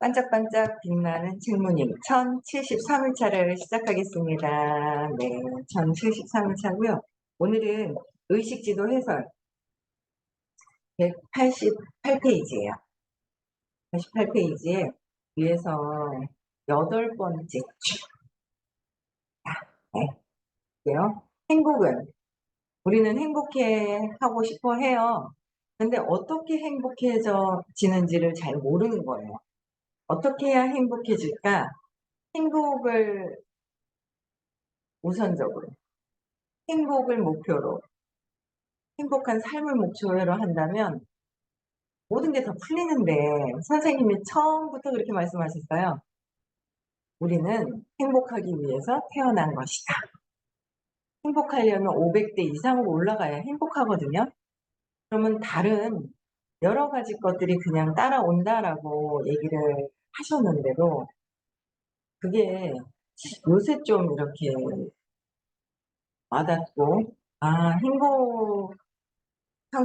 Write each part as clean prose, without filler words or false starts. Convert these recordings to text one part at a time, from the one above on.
반짝반짝 빛나는 책무님 1073일차를 시작하겠습니다. 네, 1073일차고요. 오늘은 의식지도 해설 188페이지예요. 88페이지에 위에서 8번째 네, 요 행복은 우리는 행복해 하고 싶어 해요. 근데 어떻게 행복해지는지를 잘 모르는 거예요. 어떻게 해야 행복해질까? 행복을 우선적으로 행복을 목표로 행복한 삶을 목표로 한다면 모든 게 다 풀리는데 선생님이 처음부터 그렇게 말씀하셨어요. 우리는 행복하기 위해서 태어난 것이다. 행복하려면 500대 이상으로 올라가야 행복하거든요. 그러면 다른 여러 가지 것들이 그냥 따라온다라고 얘기를 하셨는데도 그게 요새 좀 이렇게 와닿고, 행복한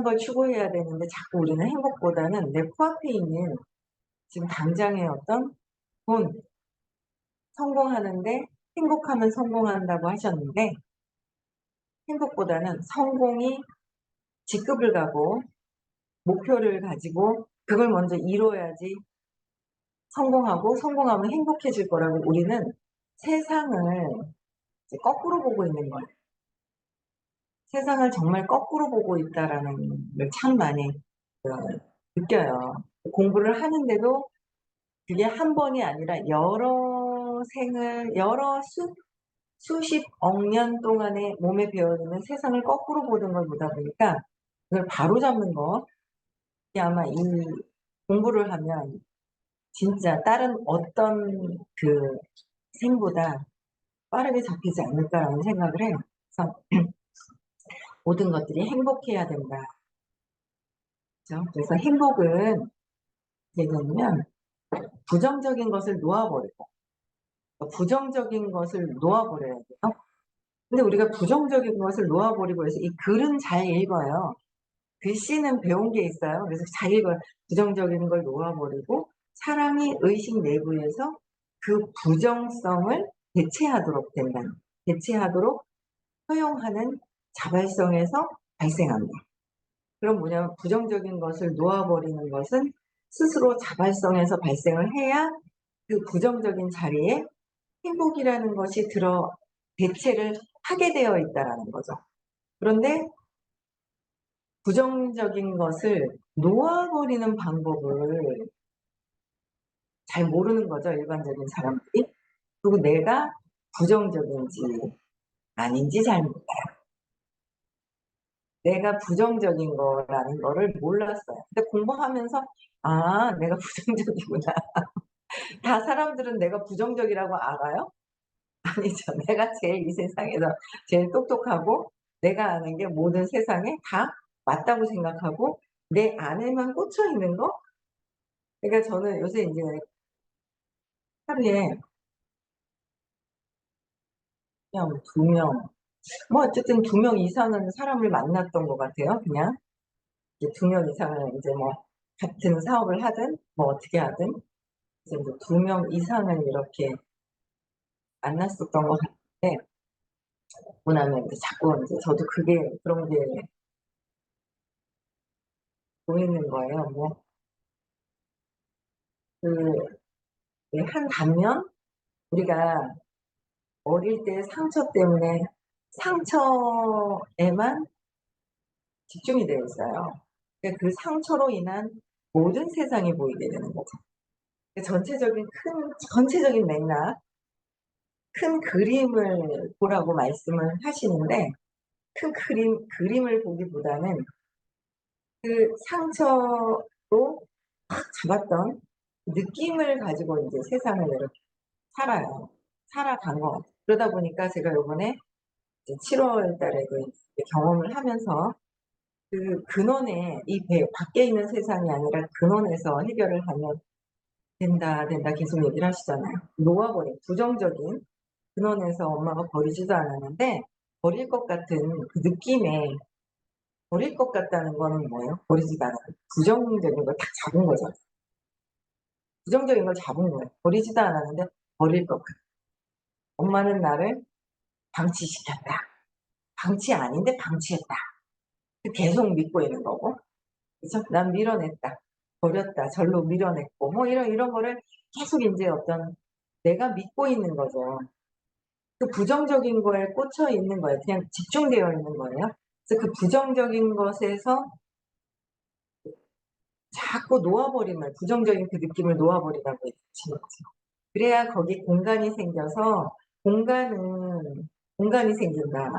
걸 추구해야 되는데 자꾸 우리는 행복보다는 내 코앞에 있는 지금 당장의 어떤 돈, 성공하는데 행복하면 성공한다고 하셨는데 행복보다는 성공이 직급을 가고 목표를 가지고 그걸 먼저 이뤄야지 성공하고 성공하면 행복해질 거라고 우리는 세상을 이제 거꾸로 보고 있는 거예요. 세상을 정말 거꾸로 보고 있다라는 걸 참 많이 어, 느껴요. 공부를 하는데도 그게 한 번이 아니라 여러 생을 여러 수십억 년 동안에 몸에 배어있는 세상을 거꾸로 보는 걸 보다 보니까 그걸 바로잡는 거, 이게 아마 이 공부를 하면 진짜 다른 어떤 그 생보다 빠르게 잡히지 않을까라는 생각을 해요. 그래서 모든 것들이 행복해야 된다. 그렇죠? 그래서 행복은 예전면 부정적인 것을 놓아버리고 부정적인 것을 놓아버려야 돼요. 근데 우리가 부정적인 것을 놓아버리고 해서 이 글은 잘 읽어요. 글씨는 배운 게 있어요. 그래서 잘 읽어요. 부정적인 걸 놓아버리고 사람이 의식 내부에서 그 부정성을 대체하도록 된다. 대체하도록 허용하는 자발성에서 발생한다. 그럼 뭐냐면 부정적인 것을 놓아버리는 것은 스스로 자발성에서 발생을 해야 그 부정적인 자리에 행복이라는 것이 대체를 하게 되어 있다라는 거죠. 그런데 부정적인 것을 놓아버리는 방법을 잘 모르는 거죠, 일반적인 사람들이. 그리고 내가 부정적인지 아닌지 잘 몰라요. 내가 부정적인 거라는 거를 몰랐어요. 근데 공부하면서 내가 부정적이구나. 다 사람들은 내가 부정적이라고 알아요? 아니죠. 내가 제일 이 세상에서 제일 똑똑하고 내가 아는 게 모든 세상에 다 맞다고 생각하고 내 안에만 꽂혀 있는 거? 그러니까 저는 요새 이제 하루에 그냥 2명, 뭐 어쨌든 2명 이상은 사람을 만났던 것 같아요. 그냥 2명 이상은 이제 뭐 같은 사업을 하든 뭐 어떻게 하든 이제 2명 이상은 이렇게 만났었던 것 같은데 그러고 나면 이제 자꾸 이제 저도 그런 게 보이는 거예요. 뭐 그 한 단면 우리가 어릴 때 상처 때문에 상처에만 집중이 되어 있어요. 그러니까 그 상처로 인한 모든 세상이 보이게 되는 거죠. 그 전체적인 맥락, 큰 그림을 보라고 말씀을 하시는데 큰 그림을 보기보다는 그 상처로 확 잡았던 느낌을 가지고 이제 세상을 이렇게 살아간 것 같아요. 그러다 보니까 제가 요번에 이제 7월 달에도 이제 경험을 하면서 그 근원에 밖에 있는 세상이 아니라 근원에서 해결을 하면 된다 계속 얘기를 하시잖아요. 놓아버린 부정적인 근원에서 엄마가 버리지도 않았는데 버릴 것 같은 그 느낌에 버릴 것 같다는 거는 뭐예요? 버리지도 않아요. 부정적인 걸 딱 잡은 거죠. 부정적인 걸 잡은 거예요. 버리지도 않았는데 버릴 것 같아. 엄마는 나를 방치시켰다. 방치 아닌데 방치했다. 계속 믿고 있는 거고. 그죠? 난 밀어냈다. 버렸다. 절로 밀어냈고. 뭐 이런 거를 계속 인제 어떤 내가 믿고 있는 거죠. 그 부정적인 거에 꽂혀 있는 거예요. 그냥 집중되어 있는 거예요. 그래서 그 부정적인 것에서 자꾸 놓아버리면 부정적인 그 느낌을 놓아버리라고 얘기하시는 거죠. 그래야 거기 공간이 생겨서 공간이 생긴다.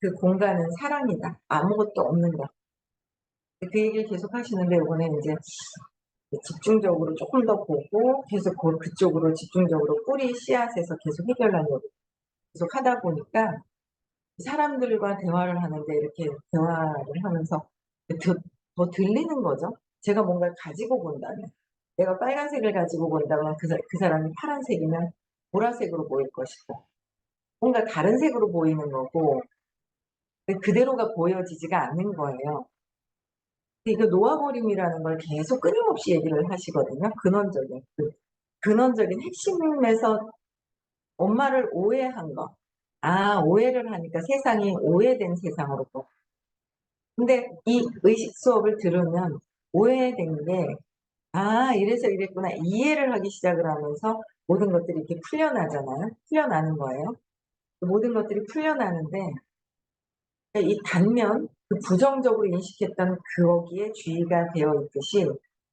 그 공간은 사랑이다. 아무것도 없는 거. 그 얘기를 계속 하시는데 요거는 인제 집중적으로 쪼끔 더 보고 계속 그쪽으로 집중적으로 뿌리 씨앗에서 계속 해결하려고 계속 하다 보니까 사람들과 대화를 하는데 이렇게 대화를 하면서 더, 더 들리는 거죠. 제가 뭔가를 가지고 본다면, 내가 빨간색을 가지고 본다면 그 사람이 파란색이면 보라색으로 보일 것이고, 뭔가 다른 색으로 보이는 거고, 그대로가 보여지지가 않는 거예요. 이거 놓아버림이라는 걸 계속 끊임없이 얘기를 하시거든요. 근원적인 핵심에서 엄마를 오해한 거. 아, 오해를 하니까 세상이 오해된 세상으로 또. 근데 이 의식 수업을 들으면 오해된 게 '아 이래서 이랬구나.' 이해를 하기 시작을 하면서 모든 것들이 이렇게 풀려나잖아요. 풀려나는 거예요. 그 모든 것들이 풀려나는데 이 단면 그 부정적으로 인식했던 거기에 주의가 되어 있듯이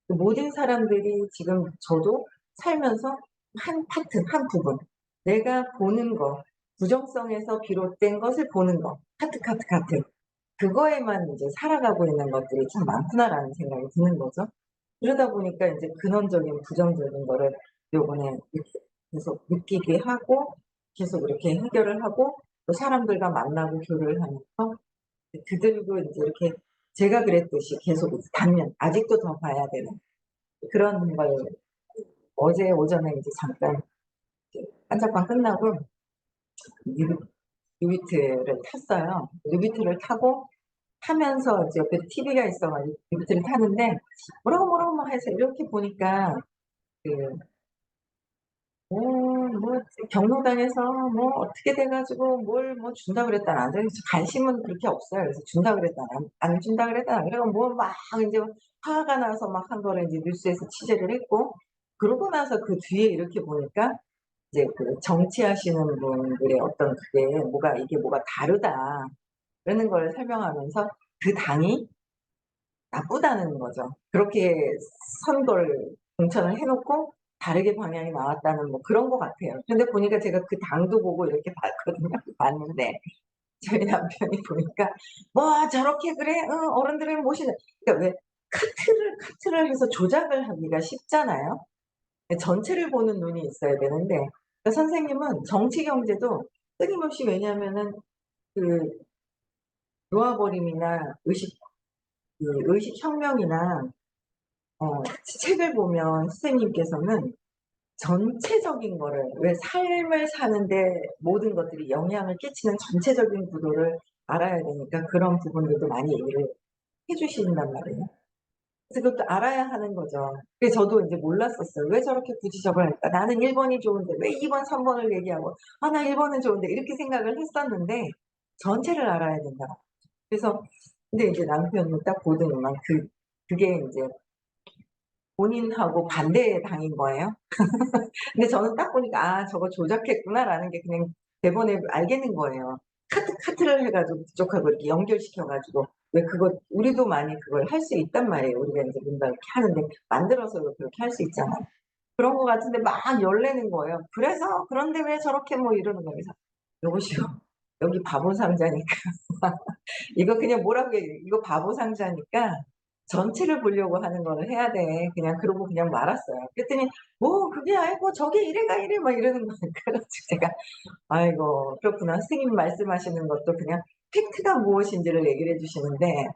그 모든 사람들이 지금 저도 살면서 한 파트, 한 부분 내가 보는 거, 부정성에서 비롯된 것을 보는 거 카트. 그거에만 이제 살아가고 있는 것들이 참 많구나라는 생각이 드는 거죠. 그러다 보니까 인제 근원적인 부정적인 거를 요번에 이렇게 계속 느끼게 하고 계속 이렇게 해결을 하고 또 사람들과 만나고 교류를 하면서 그들도 인제 이렇게 제가 그랬듯이 계속 이제 단면 아직도 더 봐야 되는 그런 걸 어제 오전에 이제 잠깐 이제 한짝방 끝나고 뉴 뉴비트를 탔어요. 뉴비트를 타면서 이제 옆에 TV가 있어 가지고 뉴비트를 타는데 뭐라고 막 해서 이렇게 보니까 그 뭐 경로당에서 뭐 어떻게 돼 가지고 뭘 뭐 준다 그랬다 안 준다 관심은 그렇게 없어요. 그래서 준다 그랬다 안 준다 그랬다 그래 뭐 막 인제 화가 나서 막 한 거를 인제 뉴스에서 취재를 했고 그러고 나서 그 뒤에 이렇게 보니까 이제 그 정치하시는 분들의 어떤 그게 이게 뭐가 다르다. 그러는 걸 설명하면서 그 당이 나쁘다는 거죠. 그렇게 선거를 공천을 해 놓고 다르게 방향이 나왔다는 뭐 그런 것 같아요. 근데 보니까 제가 그 당도 보고 이렇게 봤거든요. 봤는데 저희 남편이 보니까 "뭐 저렇게 그래? 응 어른들을 모시는" 그러니까 왜 카트를 해서 조작을 하기가 쉽잖아요. 예 전체를 보는 눈이 있어야 되는데 그러니까 선생님은 정치 경제도 끊임없이 왜냐하면은 그 놓아버림이나 의식혁명이나 책을 보면 선생님께서는 전체적인 거를 왜 삶을 사는데 모든 것들이 영향을 끼치는 전체적인 구도를 알아야 되니까 그런 부분들도 많이 얘기를 해 주신단 말이에요. 그래서 그것도 알아야 하는 거죠. 그래서 저도 인제 몰랐었어요. '왜 저렇게 굳이 저걸 할까? 나는 1 번이 좋은데 왜 2 번, 3 번을 얘기하고 아 나 1 번은 좋은데.' 이렇게 생각을 했었는데 전체를 알아야 된다. 그래서 근데 이제 남편이 딱 보더니만 그게 인제 본인하고 반대 당인 거예요. 근데 저는 딱 보니까 '아 저거 조작했구나.'라는 게 그냥 대본에 알겠는 거예요. 카트를 해 가지고 그쪽하고 이렇게 연결시켜 가지고 왜 그거 우리도 많이 그걸 할 수 있단 말이에요. 우리가 인제 뭔가 이렇게 하는데 만들어서 그렇게 할 수 있잖아요. 그런 것 같은데 막 열내는 거예요. "그래서 그런데 왜 저렇게." 뭐 이러는 거예요. 그래서 "여보시오. 여기 바보 상자니까." 이거 그냥 뭐라고 해 "이거 바보 상자니까 전체를 보려고 하는 거를 해야 돼." 그냥 그러고 그냥 말았어요. 그랬더니 "뭐 그게 아니고 저게 이래가 이래." 막 이러는 거예요. 그래 가지고 제가 "아이고 그렇구나." 선생님 말씀하시는 것도 그냥 팩트가 무엇인지를 얘기를 해 주시는데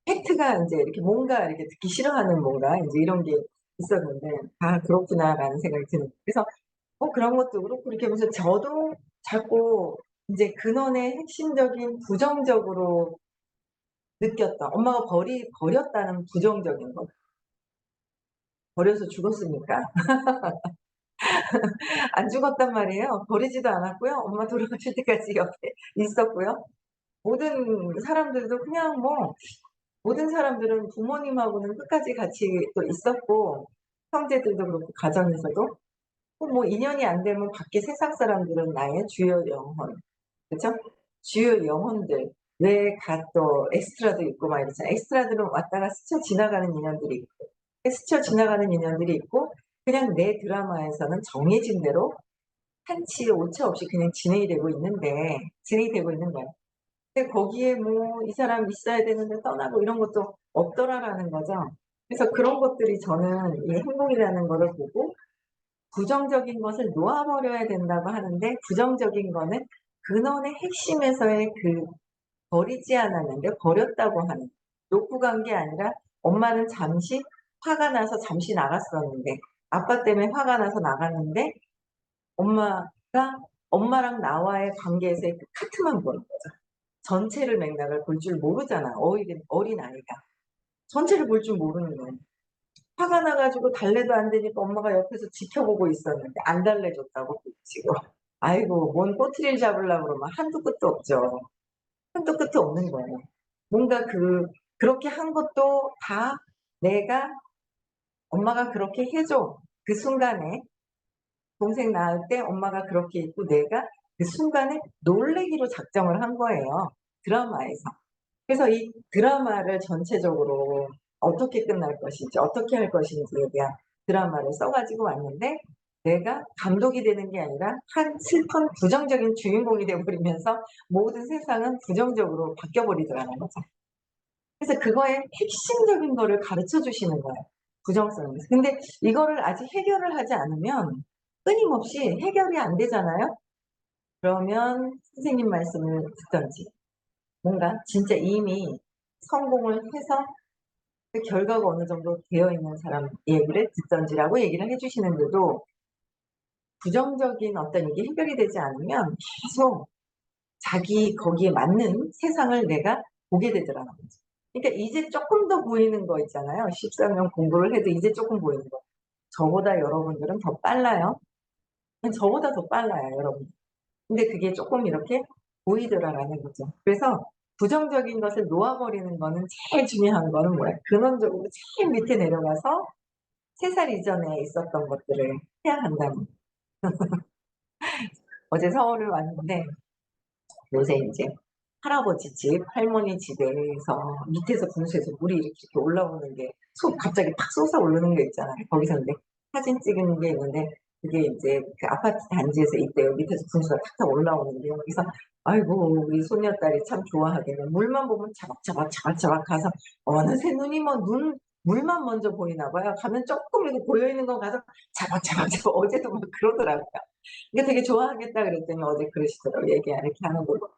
팩트가 인제 이렇게 뭔가 이렇게 듣기 싫어하는 뭔가 인제 이런 게 있었는데 '아 그렇구나.'라는 생각이 드는 그래서 그런 것도 그렇고 이렇게 하면서 저도 자꾸 인제 근원의 핵심적인 부정적으로 느꼈던 엄마가 버렸다는 부정적인 것. 버려서 죽었습니까? 안 죽었단 말이에요. 버리지도 않았고요. 엄마 돌아가실 때까지 옆에 있었고요. 모든 사람들도 그냥 뭐 모든 사람들은 부모님하고는 끝까지 같이 또 있었고 형제들도 그렇고 가정에서도 뭐 인연이 안 되면 밖에 세상 사람들은 나의 주요 영혼, 그죠? 주요 영혼들 왜 또 엑스트라도 있고 막 이러잖아요. 엑스트라들은 왔다가 스쳐 지나가는 인연들이 있고 스쳐 지나가는 인연들이 있고 그냥 내 드라마에서는 정해진 대로 한치 오차 없이 그냥 진행이 되고 있는 거예요. 근데 거기에 뭐 '이 사람 있어야 되는데 떠나고 이런 것도 없더라.'라는 거죠. 그래서 그런 것들이 저는 이 행복이라는 거를 보고 부정적인 것을 놓아 버려야 된다고 하는데 부정적인 거는 근원의 핵심에서의 버리지 않았는데 버렸다고 하는 놓고 간 게 아니라 엄마는 잠시 화가 나서 잠시 나갔었는데 아빠 때문에 화가 나서 나갔는데 엄마가 엄마랑 나와의 관계에서의 그 카트만 보는 거죠. 전체를 맥락을 볼 줄 모르잖아. 어린아이가. 전체를 볼 줄 모르는 거예요. 화가 나 가지고 달래도 안 되니까 엄마가 옆에서 지켜보고 있었는데 안 달래줬다고 지금. 아이고 뭔 꼬투리를 잡으려고 그러면 한도 끝도 없죠. 한도 끝도 없는 거예요. 뭔가 그렇게 한 것도 다 내가 엄마가 그렇게 해 줘. 그 순간에 동생 낳을 때 엄마가 그렇게 있고 내가 그 순간에 놀래기로 작정을 한 거예요, 드라마에서. 그래서 이 드라마를 전체적으로 어떻게 끝날 것인지 어떻게 할 것인지에 대한 드라마를 써 가지고 왔는데 내가 감독이 되는 게 아니라 한 슬픈 부정적인 주인공이 돼 버리면서 모든 세상은 부정적으로 바뀌어 버리더라는 거죠. 그래서 그거의 핵심적인 거를 가르쳐 주시는 거예요, 부정성에서. 근데 이거를 아직 해결을 하지 않으면 끊임없이 해결이 안 되잖아요. 그러면 선생님 말씀을 듣든지 뭔가 진짜 이미 성공을 해서 그 결과가 어느 정도 되어 있는 사람 얘기를 듣든지라고 얘기를 해 주시는데도 부정적인 어떤 이게 해결이 되지 않으면 계속 자기 거기에 맞는 세상을 내가 보게 되더라는 거죠. 그러니까 이제 쪼끔 더 보이는 거 있잖아요. 13년 공부를 해도 이제 쪼끔 보이는 거. 저보다 여러분들은 더 빨라요. 저보다 더 빨라요, 여러분. 근데 그게 쪼끔 이렇게 보이더라라는 거죠. 그래서 부정적인 것을 놓아 버리는 거는 제일 중요한 거는 뭐예요? 근원적으로 제일 밑에 내려가서 3살 이전에 있었던 것들을 해야 한다는. 어제 서울을 왔는데 요새 인제 할아버지 집, 할머니 집에서 밑에서 분수에서 물이 이렇게 올라오는 게 갑자기 팍 솟아오르는 게 있잖아요. 거기서 인제 사진 찍은 게 있는데 그게 인제 그 아파트 단지에서 있대요. 밑에서 분수가 탁탁 올라오는데요. 그래서 아이고 우리 손녀딸이 참 좋아하겠네. 물만 보면 자박자박 가서 어느새 눈이 물만 먼저 보이나 봐요. 가면 쪼끔이라도 보여 있는 거 가서 자박자박 어제도 막 그러더라고요. 그러니까 되게 좋아하겠다 그랬더니 어제 그러시더라고요. 얘기 이렇게 하는 거 보니까.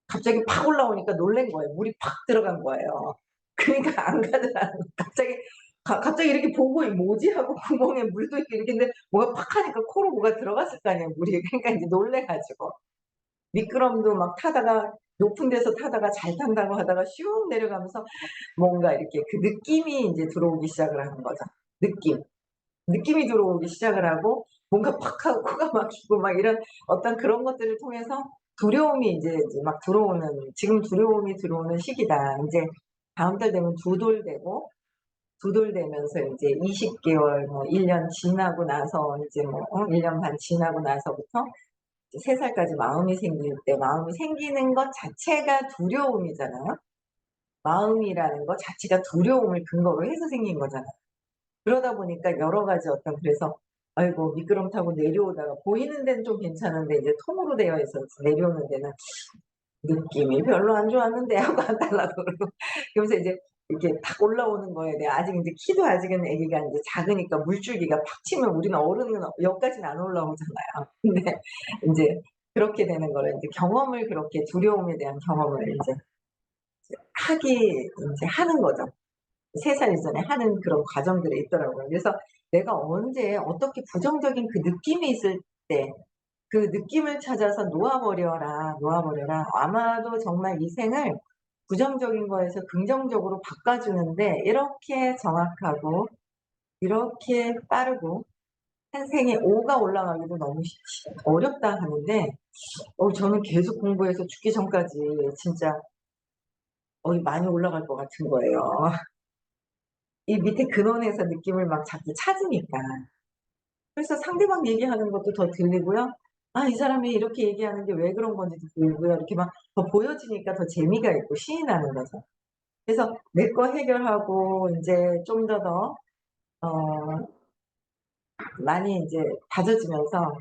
갑자기 팍 올라오니까 놀란 거예요. 물이 팍 들어간 거예요. 그러니까 안 가더라는 거예요. 갑자기 이렇게 보고 '이 뭐지?' 하고 구멍에 물도 있고 이렇게 했는데 뭐가 팍 하니까 코로 뭐가 들어갔을 거 아니에요, 물이. 그러니까 인제 놀래 가지고. 미끄럼도 막 타다가 높은 데서 타다가 잘 탄다고 하다가 슉 내려가면서 뭔가 이렇게 그 느낌이 인제 들어오기 시작을 하는 거죠. 느낌. 느낌이 들어오기 시작을 하고 뭔가 팍 하고 코가 막히고 막 이런 어떤 그런 것들을 통해서 두려움이 인제 막 들어오는 지금 두려움이 들어오는 시기다. 인제 다음 달 되면 두 돌 되면서 인제 20 개월 뭐 1년 지나고 나서 이제 뭐 1년 반 지나고 나서부터 이제 3 살까지 마음이 생길 때 마음이 생기는 것 자체가 두려움이잖아요. 마음이라는 것 자체가 두려움을 근거로 해서 생긴 거잖아요. 그러다 보니까 여러 가지 어떤 그래서 아이고 미끄럼 타고 내려오다가 보이는 데는 좀 괜찮은데 이제 통으로 되어 있어서 내려오는 데는 느낌이 별로 안 좋았는데 하고 안 달라고 그러고 그러면서 이제 이렇게 탁 올라오는 거에 대해 아직 인제 키도 아직은 애기가 인제 작으니까 물줄기가 팍 치면 우리는 어른은 여기까지는 안 올라오잖아요. 근데 인제 그렇게 되는 거를 인제 경험을 그렇게 두려움에 대한 경험을 인제 하기 인제 하는 거죠. 3살 이전에 하는 그런 과정들이 있더라고요. 그래서 내가 언제 어떻게 부정적인 그 느낌이 있을 때 그 느낌을 찾아서 놓아 버려라, 놓아 버려라. 아마도 정말 이 생을 부정적인 거에서 긍정적으로 바꿔 주는데 이렇게 정확하고 이렇게 빠르고 한 생에 5가 올라가기도 너무 어렵다 하는데 저는 계속 공부해서 죽기 전까지 진짜 많이 올라갈 것 같은 거예요. 이 밑에 근원에서 느낌을 막 자꾸 찾으니까. 그래서 상대방 얘기하는 것도 더 들리고요. 아, 이 사람이 이렇게 얘기하는 게 왜 그런 건지도 보이고요. 이렇게 막 더 보여지니까 더 재미가 있고 신이 나는 거죠. 그래서 내 거 해결하고 인제 좀 어 많이 인제 다져지면서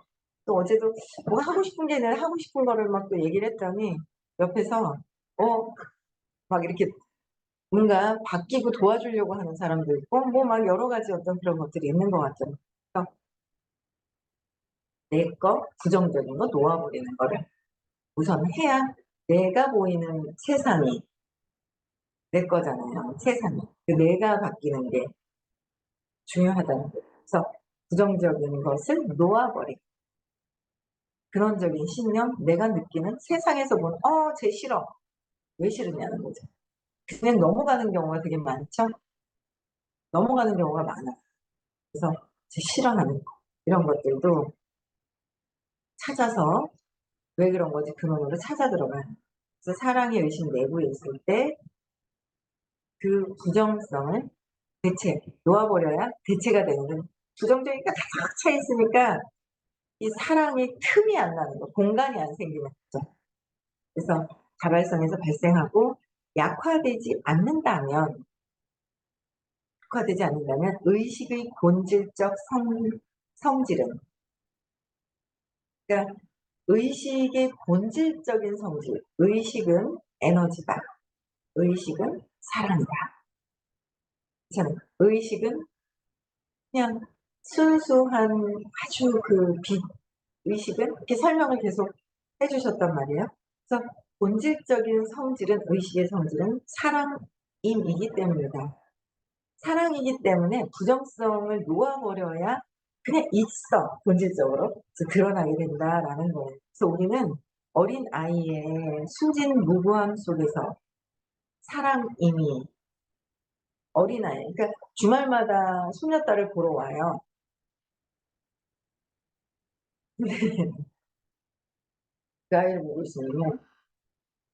또 어제도 뭐 하고 싶은 게 아니라 하고 싶은 거를 막 또 얘기를 했더니 옆에서 어 막 이렇게 뭔가 바뀌고 도와주려고 하는 사람도 있고 뭐 막 여러 가지 어떤 그런 것들이 있는 것 같아요. 그래서 내 거 부정적인 거 놓아 버리는 거를 우선 해야 내가 보이는 세상이 내 거잖아요, 세상이. 그 내가 바뀌는 게 중요하다는 거예요. 그래서 부정적인 것을 놓아 버리고 근원적인 신념, 내가 느끼는 세상에서 보는 '쟤 싫어.' 왜 싫으냐는 거죠. 그냥 넘어가는 경우가 되게 많죠. 넘어가는 경우가 많아요. 그래서 제 싫어하는 거 이런 것들도 찾아서 왜 그런 건지 근원으로 찾아 들어가요. 그래서 사랑의 의식 내부에 있을 때 그 부정성을 놓아 버려야 대체가 되는 거예요. 부정적이니까 가득 차 있으니까 이 사랑의 틈이 안 나는 거, 공간이 안 생기는 거죠. 그래서 자발성에서 발생하고 약화되지 않는다면 의식의 본질적 성질은, 그러니까 의식의 본질적인 성질, 의식은 에너지다. 의식은 사랑이다. 그렇잖아요. 의식은 그냥 순수한 아주 의식은 이렇게 설명을 계속 해 주셨단 말이에요. 그래서 본질적인 성질은, 의식의 성질은 사랑임이기 때문이다. 사랑이기 때문에 부정성을 놓아 버려야 그냥 있어 본질적으로. 그래서 드러나게 된다라는 거예요. 그래서 우리는 어린아이의 순진무구함 속에서 사랑임이, 어린아이, 그러니까 주말마다 손녀딸을 보러 와요. 그 아이를 보고 있으면요,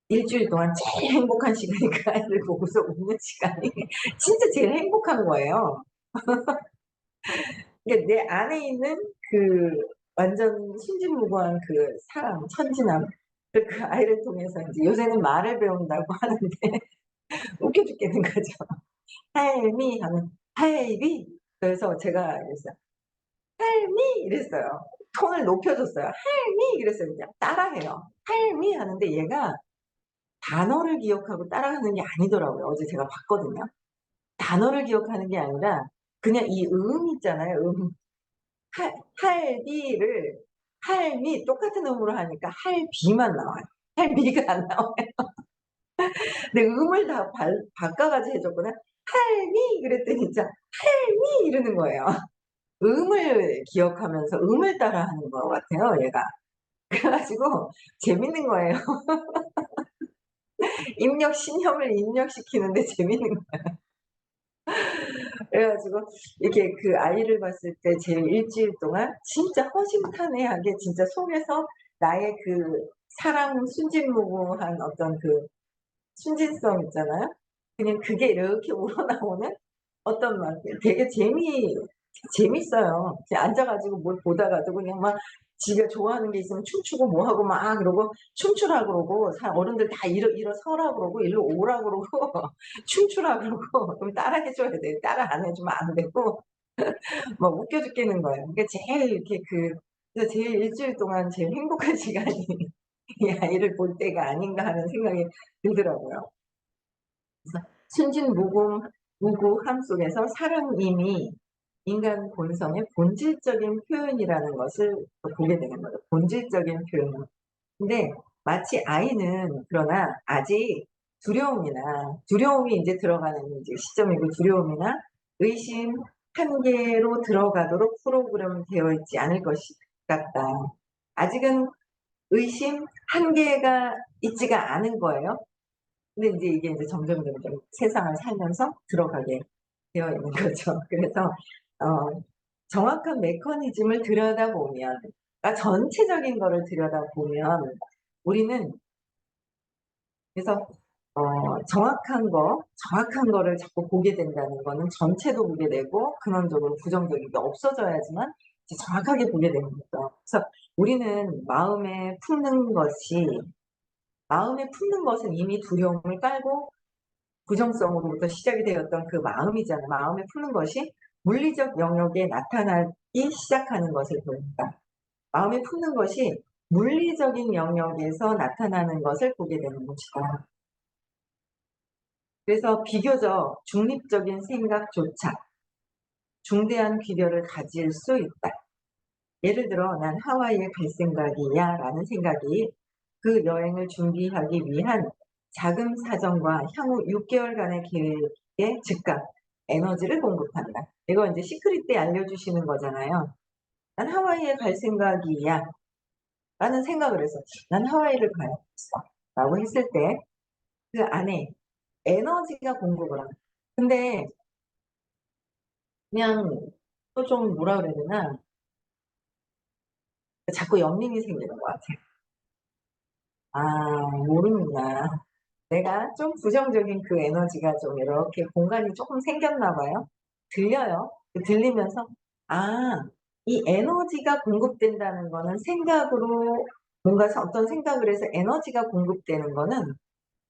일주일 동안 제일 행복한 시간이 그 아이를 보고서 웃는 시간이 진짜 제일 행복한 거예요. 그러니까 내 안에 있는 그 완전 순진무구한 그 사랑, 천진함, 그 아이를 통해서 인제 요새는 말을 배운다고 하는데 웃겨 죽겠는 거죠. "할미." 하면 "할비." 그래서 제가 이랬어요. "할미." 이랬어요. 톤을 높여 줬어요. "할미." 이랬어요. 그냥 따라해요. "할미." 하는데 얘가 단어를 기억하고 따라하는 게 아니더라고요. 어제 제가 봤거든요. 단어를 기억하는 게 아니라 그냥 이 있잖아요. 할 할비를 할미 똑같은 음으로 하니까 할비만 나와요. 할미가 안 나와요. 근데 음을 다 바꿔 가지고 해 줬거든요. "할미." 그랬더니 진짜 "할미." 이러는 거예요. 음을 기억하면서 음을 따라하는 것 같아요, 얘가. 그래 가지고 재밌는 거예요. 신념을 입력시키는데 재밌는 거예요. 그래 가지고 이렇게 그 아이를 봤을 때 제 일주일 동안 진짜 허심탄회하게 진짜 속에서 나의 그 사랑 순진무구한 어떤 그 순진성 있잖아요. 그냥 그게 이렇게 우러나오는 어떤 막 되게 재밌어요. 그냥 앉아 가지고 뭘 보다가도 그냥 막 지가 좋아하는 게 있으면 춤추고 뭐 하고 막 그러고 춤추라 그러고 어른들 다 일어서라 그러고 일로 오라 그러고 춤추라 그러고 그럼 따라해 줘야 돼. 따라 안 해 주면 안 되고 막 웃겨 죽겠는 거예요. 그러니까 제일 이렇게 그래서 제일 일주일 동안 제일 행복한 시간이 이 아이를 볼 때가 아닌가 하는 생각이 들더라고요. 그래서 무구함 속에서 사랑임이 인간 본성의 본질적인 표현이라는 것을 또 보게 되는 거죠. 본질적인 표현. 근데 마치 아이는 그러나 아직 두려움이 인제 들어가는 이제 시점이고, 두려움이나 의심 한계로 들어가도록 프로그램되어 있지 않을 것이 같다. 아직은 의심 한계가 있지가 않은 거예요. 근데 인제 이게 인제 점점 세상을 살면서 들어가게 되어 있는 거죠. 그래서 정확한 메커니즘을 들여다보면, 그러니까 전체적인 거를 들여다보면 우리는 그래서 정확한 거를 자꾸 보게 된다는 거는 전체도 보게 되고 근원적으로 부정적인 게 없어져야지만 이제 정확하게 보게 되는 거죠. 그래서 우리는 마음에 품는 것은 이미 두려움을 깔고 부정성으로부터 시작이 되었던 그 마음이잖아요. 마음에 품는 것이 물리적 영역에 나타나기 시작하는 것을 보인다. 마음에 품는 것이 물리적인 영역에서 나타나는 것을 보게 되는 것이다. 그래서 비교적 중립적인 생각조차 중대한 귀결을 가질 수 있다. 예를 들어 "난 하와이에 갈 생각이야" 라는 생각이 그 여행을 준비하기 위한 자금 사정과 향후 6개월간의 계획에 즉각 에너지를 공급한다. 이거 이제 시크릿 때 알려주시는 거잖아요. "난 하와이에 갈 생각이야" 라는 생각을 해서 "난 하와이를 가야겠어" 라고 했을 때 그 안에 에너지가 공급을 합니다. 근데 그냥 또 좀 뭐라 그래야 되나, 자꾸 연민이 생기는 것 같아요. '아 모르는구나. 내가 좀 부정적인 그 에너지가 좀 이렇게 공간이 조금 생겼나 봐요.' 들려요. 들리면서 '아 이 에너지가 공급된다는 거는 생각으로 뭔가 어떤 생각을 해서 에너지가 공급되는 거는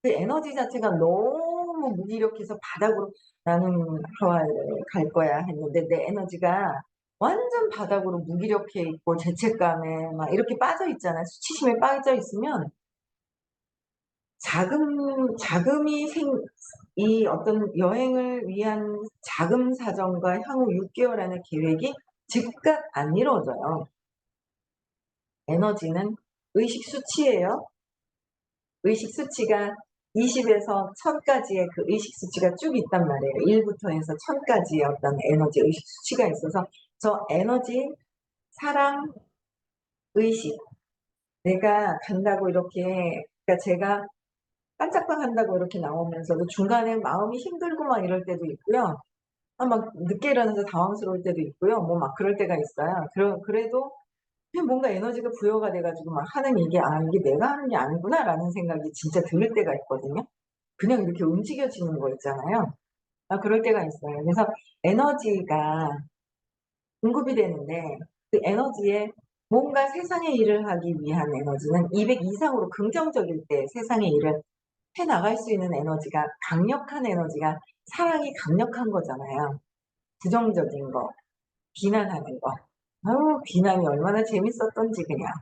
그 에너지 자체가 너무 무기력해서 바닥으로 '나는 하와이를 갈 거야.' 했는데 내 에너지가 완전 바닥으로 무기력해 있고 죄책감에 막 이렇게 빠져 있잖아요. 수치심에 빠져 있으면 자금이 이 어떤 여행을 위한 자금 사정과 향후 6개월 안의 계획이 즉각 안 이루어져요. 에너지는 의식 수치예요. 의식 수치가 20에서 1000 까지의 그 의식 수치가 쭉 있단 말이에요. 1 부터 해서 1000 까지의 어떤 에너지 의식 수치가 있어서 저 에너지, 사랑, 의식, 내가 간다고 이렇게, 그러니까 제가 반짝반짝한다고 이렇게 나오면서도 중간에 마음이 힘들고 막 이럴 때도 있고요. 막 늦게 일어나서 당황스러울 때도 있고요. 뭐 막 그럴 때가 있어요. 그래도 그냥 뭔가 에너지가 부여가 돼 가지고 막 하는 이게 '아 이게 내가 하는 게 아니구나.'라는 생각이 진짜 들 때가 있거든요. 그냥 이렇게 움직여지는 거 있잖아요. 그럴 때가 있어요. 그래서 에너지가 공급이 되는데 그 에너지에 뭔가 세상의 일을 하기 위한 에너지는 200 이상으로 긍정적일 때 세상의 일을 해 나갈 수 있는 에너지가, 강력한 에너지가 사랑이 강력한 거잖아요. 부정적인 거, 비난하는 거. 아우 비난이 얼마나 재밌었던지 그냥.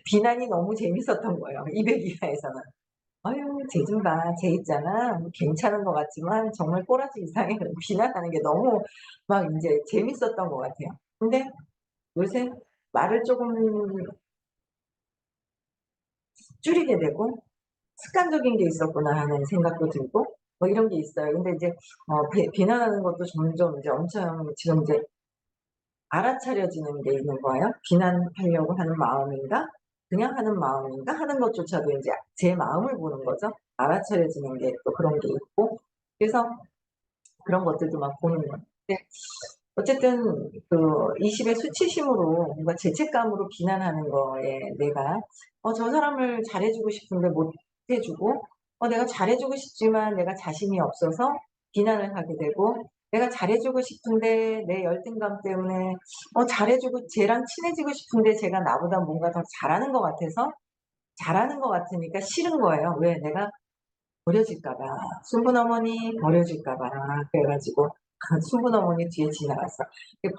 비난이 너무 재밌었던 거예요. 200 이하에서는. "아유 쟤 좀 봐. 쟤 있잖아. 뭐 괜찮은 것 같지만 정말 꼬라지 이상해." 비난하는 게 너무 막 인제 재밌었던 것 같아요. 근데 요새 말을 쪼금 줄이게 되고 '습관적인 게 있었구나.' 하는 생각도 들고 뭐 이런 게 있어요. 근데 이제 비난하는 것도 점점 이제 엄청 지금 이제 알아차려지는 게 있는 거예요. '비난하려고 하는 마음인가? 그냥 하는 마음인가?' 하는 것조차도 인제 제 마음을 보는 거죠. 알아차려지는 게 또 그런 게 있고. 그래서 그런 것들도 막 보는 거예요. 근데 어쨌든 그 20의 수치심으로 뭔가 죄책감으로 비난하는 거에 내가 저 사람을 잘해 주고 싶은데 못 해 주고, 내가 잘해 주고 싶지만 내가 자신이 없어서 비난을 하게 되고, 내가 잘해 주고 싶은데 내 열등감 때문에 잘해 주고 쟤랑 친해지고 싶은데 쟤가 나보다 뭔가 더 잘하는 것 같으니까 싫은 거예요. 왜? 내가 버려질까 봐. 순분어머니 버려질까 봐. 그래 가지고 순분어머니 뒤에 지나갔어.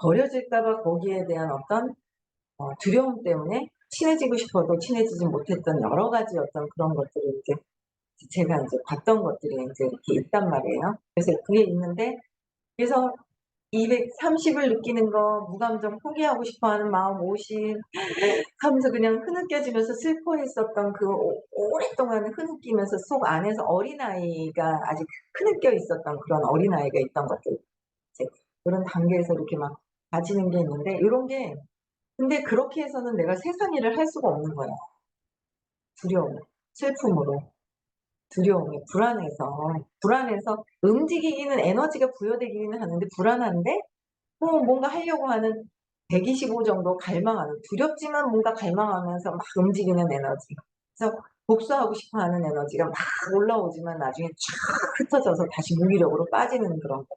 버려질까 봐 거기에 대한 어떤 두려움 때문에 친해지고 싶어도 친해지지 못했던 여러 가지 어떤 그런 것들을 이제 제가 인제 봤던 것들이 인제 이렇게 있단 말이에요. 그래서 그게 있는데, 그래서 230을 느끼는 거, 무감정 포기하고 싶어 하는 마음 50 하면서 그냥 흐느껴지면서 슬퍼했었던 그 오랫동안 흐느끼면서 속 안에서 어린아이가 아직 흐느껴 있었던 그런 어린아이가 있던 것들, 이제 그런 단계에서 이렇게 막 가지는 게 있는데, 요런 게 근데 그렇게 해서는 내가 세상 일을 할 수가 없는 거예요. 두려움, 슬픔으로, 두려움에 불안해서 움직이기는, 에너지가 부여되기는 하는데 불안한데 뭔가 하려고 하는 125 정도 갈망하는, 두렵지만 뭔가 갈망하면서 막 움직이는 에너지. 그래서 복수하고 싶어 하는 에너지가 막 올라오지만 나중에 쫙 흩어져서 다시 무기력으로 빠지는 그런 거.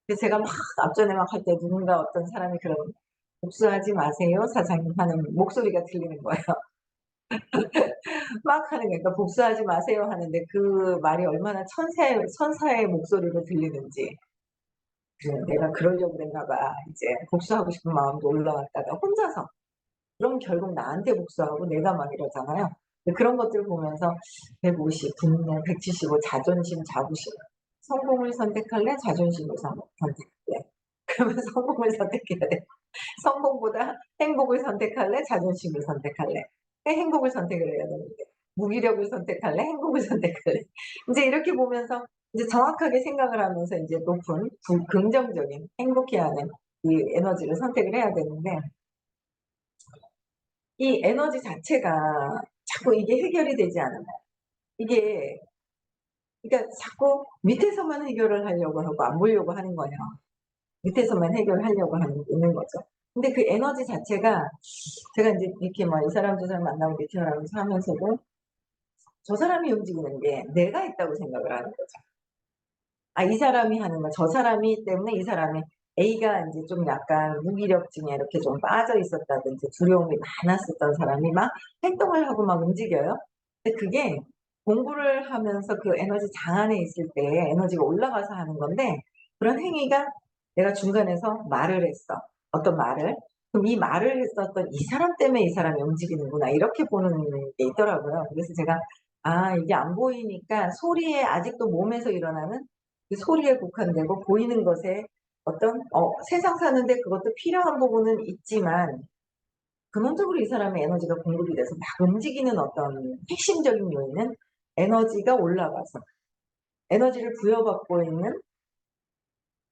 그래서 제가 막 앞전에 막 할 때 누군가 어떤 사람이 그러는, "복수하지 마세요 사장님." 하는 목소리가 들리는 거예요. 막 하는 거예요. 그러니까 "복수하지 마세요." 하는데 그 말이 얼마나 천사의 목소리로 들리는지. 그래, 내가 그러려고 그랬나 봐. 이제 복수하고 싶은 마음도 올라왔다가 혼자서, 그럼 결국 나한테 복수하고 내가 막 이러잖아요. 근데 그런 것들을 보면서 150, 분노, 175, 자존심, 자부심. 성공을 선택할래? 자존심을 선택할래? 그러면 성공을 선택해야 돼. 성공보다 행복을 선택할래? 자존심을 선택할래? 행복을 선택을 해야 되는데. 무기력을 선택할래? 행복을 선택할래? 인제 이렇게 보면서 이제 정확하게 생각을 하면서 인제 높은 긍정적인 행복해하는 이 에너지를 선택을 해야 되는데, 이 에너지 자체가 자꾸 이게 해결이 되지 않아요. 이게, 그러니까 자꾸 밑에서만 해결을 하려고 하고 안 보려고 하는 거예요. 밑에서만 해결하려고 있는 거죠. 근데 그 에너지 자체가, 제가 인제 이렇게 막 이 사람 저 사람 만나고 미팅을 하면서도 저 사람이 움직이는 게 내가 있다고 생각을 하는 거죠. 이 사람이 하는 거, 저 사람이 때문에 이 사람이, A가 인제 좀 약간 무기력증에 이렇게 좀 빠져 있었다든지 두려움이 많았었던 사람이 막 활동을 하고 막 움직여요. 근데 그게 공부를 하면서 그 에너지 장 안에 있을 때 에너지가 올라가서 하는 건데, 그런 행위가 내가 중간에서 말을 했어. 어떤 말을. 그럼 이 말을 했었던 이 사람 때문에 이 사람이 움직이는구나, 이렇게 보는 게 있더라고요. 그래서 제가 이게 안 보이니까 소리에, 아직도 몸에서 일어나는 그 소리에 국한되고 보이는 것에 어떤 세상 사는데 그것도 필요한 부분은 있지만, 근원적으로 이 사람의 에너지가 공급이 돼서 막 움직이는 어떤 핵심적인 요인은 에너지가 올라가서 에너지를 부여받고 있는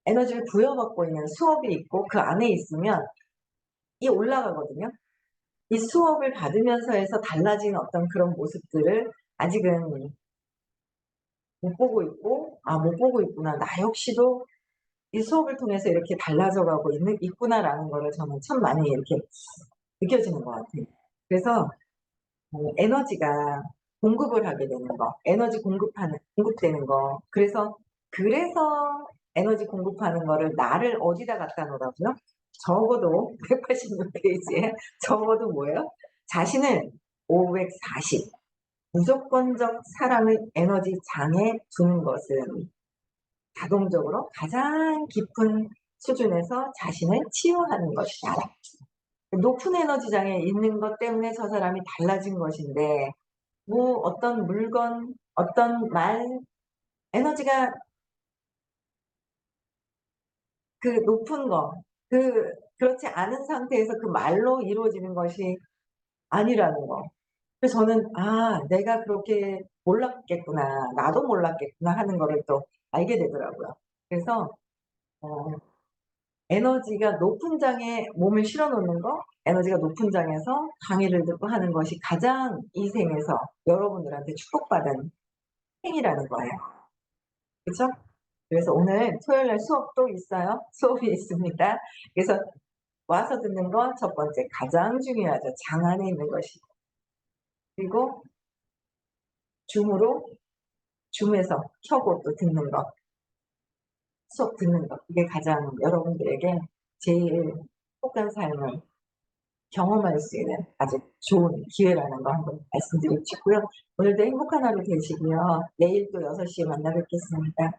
에너지를 부여받고 있는 수업이 있고 그 안에 있으면 이 올라가거든요. 이 수업을 받으면서 해서 달라진 어떤 그런 모습들을 아직은 못 보고 있고, '아, 못 보고 있구나. 나 역시도 이 수업을 통해서 이렇게 달라져 가고 있구나.'라는 거를 저는 참 많이 이렇게 느껴지는 것 같아요. 그래서 에너지가 공급을 하게 되는 거, 에너지 공급되는 거. 그래서 에너지 공급하는 거를, 나를 어디다 갖다 놓으라고요? 적어도 186 페이지에 적어도 뭐예요? 자신을 540, 무조건적 사랑의 에너지 장에 두는 것은 자동적으로 가장 깊은 수준에서 자신을 치유하는 것이다. 높은 에너지장에 있는 것 때문에 저 사람이 달라진 것인데, 뭐 어떤 물건, 어떤 말, 에너지가 그 높은 거, 그렇지 않은 상태에서 그 말로 이루어지는 것이 아니라는 거. 그래서 저는 '아, 내가 그렇게 몰랐겠구나. 나도 몰랐겠구나.' 하는 거를 또 알게 되더라고요. 그래서 어 에너지가 높은 장에 몸을 실어 놓는 거, 에너지가 높은 장에서 강의를 듣고 하는 것이 가장 이 생에서 여러분들한테 축복받은 행위라는 거예요. 그쵸? 그래서 오늘 토요일 날 수업도 있어요. 수업이 있습니다. 그래서 와서 듣는 거 첫 번째 가장 중요하죠. 장 안에 있는 것이. 그리고 줌으로, 줌에서 켜고 또 듣는 거, 수업 듣는 거. 그게 가장 여러분들에게 제일 행복한 삶을 경험할 수 있는 아주 좋은 기회라는 거 한번 말씀드리고 싶고요. 오늘도 행복한 하루 되시고요. 내일 또 6 시에 만나 뵙겠습니다.